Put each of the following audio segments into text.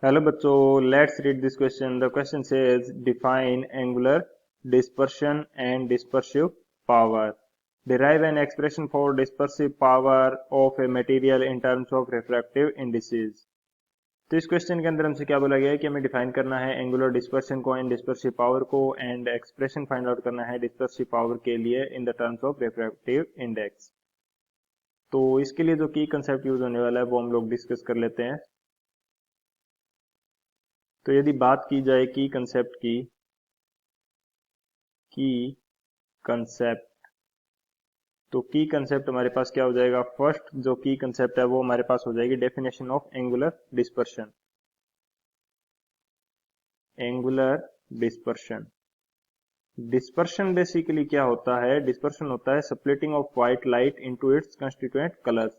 Hello बच्चों, let's read this question. The question says define angular dispersion and dispersive power. Derive an expression for dispersive power of a material in terms of refractive indices. तो इस question के अंदर हमसे क्या बोला गया है कि हमें डिफाइन करना है एंगुलर डिस्पर्शन को एंड डिस्पर्सिव पावर को, एंड एक्सप्रेशन फाइंड आउट करना है डिस्पर्सिव पावर के लिए in the terms of refractive index. तो इसके लिए जो की कंसेप्ट यूज होने वाला है वो हम लोग डिस्कस कर लेते हैं। तो यदि बात की जाए की कंसेप्ट की कंसेप्ट तो की कंसेप्ट हमारे पास क्या हो जाएगा। फर्स्ट जो की कंसेप्ट है वो हमारे पास हो जाएगी definition of angular dispersion. Angular dispersion dispersion basically क्या होता है। डिस्पर्शन होता है splitting of white light into its constituent colours.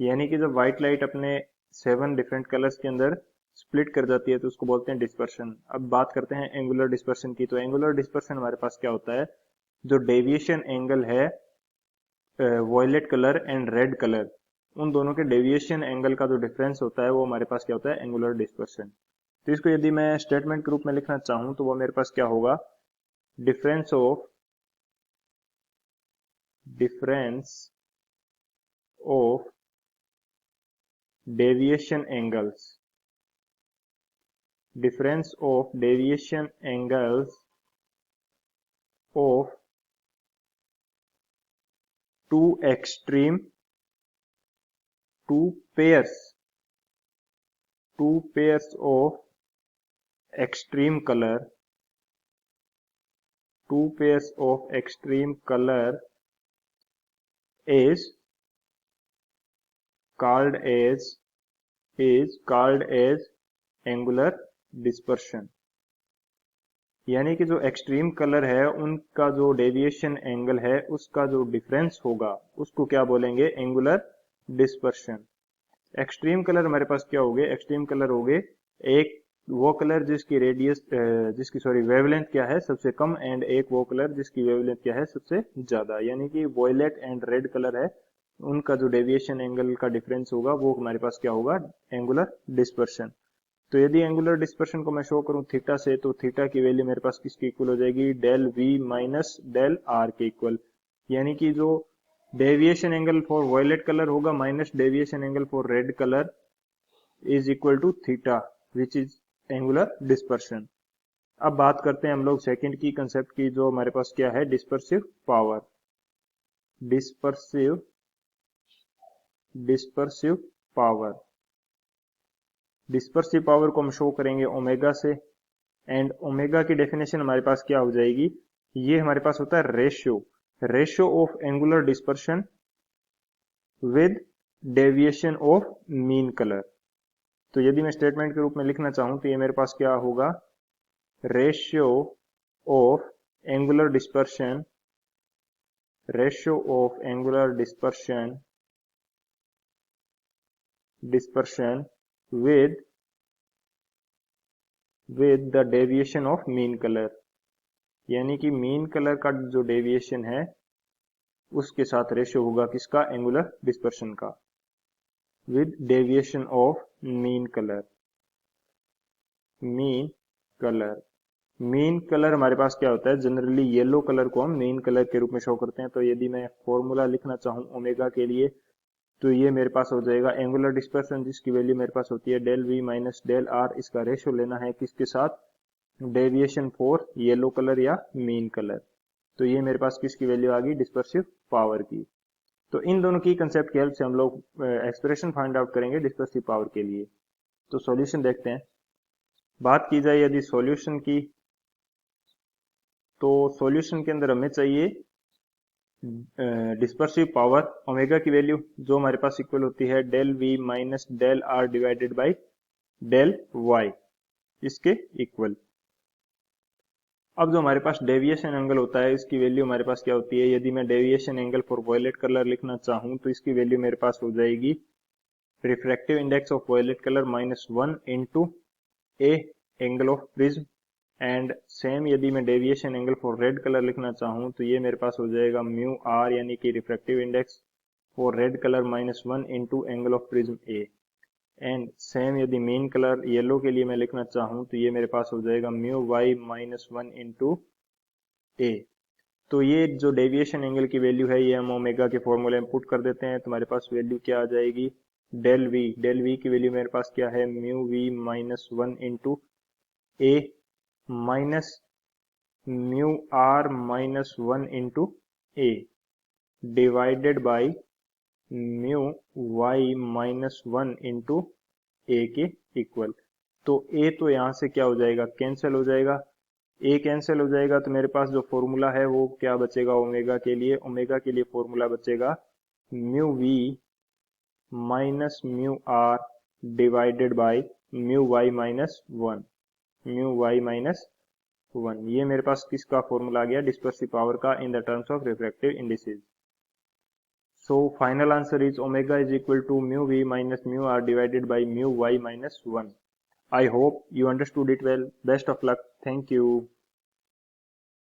यानी कि जब व्हाइट लाइट अपने 7 डिफरेंट कलर्स के अंदर स्प्लिट कर जाती है तो उसको बोलते हैं डिस्पर्शन। अब बात करते हैं एंगुलर डिस्पर्शन की। तो एंगुलर डिस्पर्शन हमारे पास क्या होता है, जो डेविएशन एंगल है violet colour and red colour, उन दोनों के डेविएशन एंगल का जो डिफरेंस होता है वो हमारे पास क्या होता है, एंगुलर डिस्पर्शन। तो इसको यदि मैं स्टेटमेंट के रूप में लिखना चाहूं तो वो मेरे पास क्या होगा, difference of deviation angles, difference of deviation angles of two pairs of extreme color, is called as angular dispersion। यानी कि जो एक्सट्रीम कलर है उनका जो डेविएशन एंगल है उसका जो डिफरेंस होगा उसको क्या बोलेंगे, एंगुलर डिस्पर्शन। एक्सट्रीम कलर हमारे पास क्या हो गए, एक्सट्रीम कलर हो गए एक वो कलर जिसकी वेवलेंथ क्या है सबसे कम, एंड एक वो कलर जिसकी वेवलेंथ क्या है सबसे ज्यादा। यानी कि वॉयलेट एंड रेड कलर है, उनका जो डेविएशन एंगल का डिफरेंस होगा वो हमारे पास क्या होगा, एंगुलर डिस्पर्शन। तो यदि एंगुलर डिस्पर्शन को मैं शो करूं थीटा से, तो थीटा की वैल्यू मेरे पास किसकी इक्वल हो जाएगी, del V minus del R के इक्वल। यानी कि जो deviation angle for violet colour होगा minus deviation angle for red colour is equal to theta, which is angular dispersion. अब बात करते हैं हम लोग सेकंड की कंसेप्ट की, जो हमारे पास क्या है, dispersive power. Dispersive power dispersive power को हम शो करेंगे ओमेगा से, एंड ओमेगा की डेफिनेशन हमारे पास क्या हो जाएगी, ये हमारे पास होता है ratio of angular dispersion with deviation of mean colour. तो यदि मैं स्टेटमेंट के रूप में लिखना चाहूं तो ये मेरे पास क्या होगा, ratio of angular dispersion with the deviation of mean colour. यानी कि मीन कलर का जो डेविएशन है उसके साथ रेशियो होगा किसका, एंगुलर डिस्पर्शन का, with deviation of mean colour. Mean colour हमारे पास क्या होता है, जनरली येलो कलर को हम मीन कलर के रूप में शो करते हैं। तो यदि मैं फॉर्मूला लिखना चाहूं ओमेगा के लिए तो ये मेरे पास हो जाएगा एंगुलर डिस्पर्शन, जिसकी वैल्यू मेरे पास होती है del V minus del R. इसका रेशियो लेना है किसके साथ, डेविएशन फॉर येलो कलर या मीन कलर। तो ये मेरे पास किसकी वैल्यू आ गई, डिस्पर्सिव पावर की। तो इन दोनों की कंसेप्ट की हेल्प से हम लोग एक्सप्रेशन फाइंड आउट करेंगे डिस्पर्सिव पावर के लिए। तो सॉल्यूशन देखते हैं। बात की जाए यदि सॉल्यूशन की, तो सॉल्यूशन के अंदर हमें चाहिए डिस्पर्सिव पावर ओमेगा की वैल्यू, जो हमारे पास इक्वल होती है del V minus del R divided by del Y, इसके इक्वल। अब जो हमारे पास डेविएशन एंगल होता है इसकी वैल्यू हमारे पास क्या होती है, यदि मैं deviation angle for violet colour लिखना चाहूं तो इसकी वैल्यू मेरे पास हो जाएगी refractive index of violet colour minus 1 into A angle of prism. And same यदि मैं deviation angle for red colour लिखना चाहूं तो ये मेरे पास हो जाएगा म्यू आर, यानी कि refractive index for red colour minus 1 into angle of prism A. And same यदि मेन कलर येलो के लिए मैं लिखना चाहूँ तो ये मेरे पास हो जाएगा mu Y minus one into A. तो ये जो डेविएशन एंगल की वैल्यू है ये हम ओमेगा के फॉर्मूले में पुट कर देते हैं, तुम्हारे पास वैल्यू क्या आ जाएगी, डेल वी की वैल्यू मेरे पास क्या है, mu V minus one into A minus mu R minus one into A divided by mu Y minus one into A के इक्वल। तो ए तो यहां से क्या हो जाएगा, कैंसिल हो जाएगा, ए कैंसिल हो जाएगा तो मेरे पास जो फॉर्मूला है वो क्या बचेगा ओमेगा के लिए, ओमेगा के लिए फॉर्मूला बचेगा mu V minus mu R divided by mu Y minus one, mu Y minus one. ये मेरे पास किसका फॉर्मूला आ गया, डिस्पर्सिव पावर का in the terms of refractive indices. So final answer is omega is equal to mu v minus mu r divided by mu y minus 1. I hope you understood it well. Best of luck. Thank you.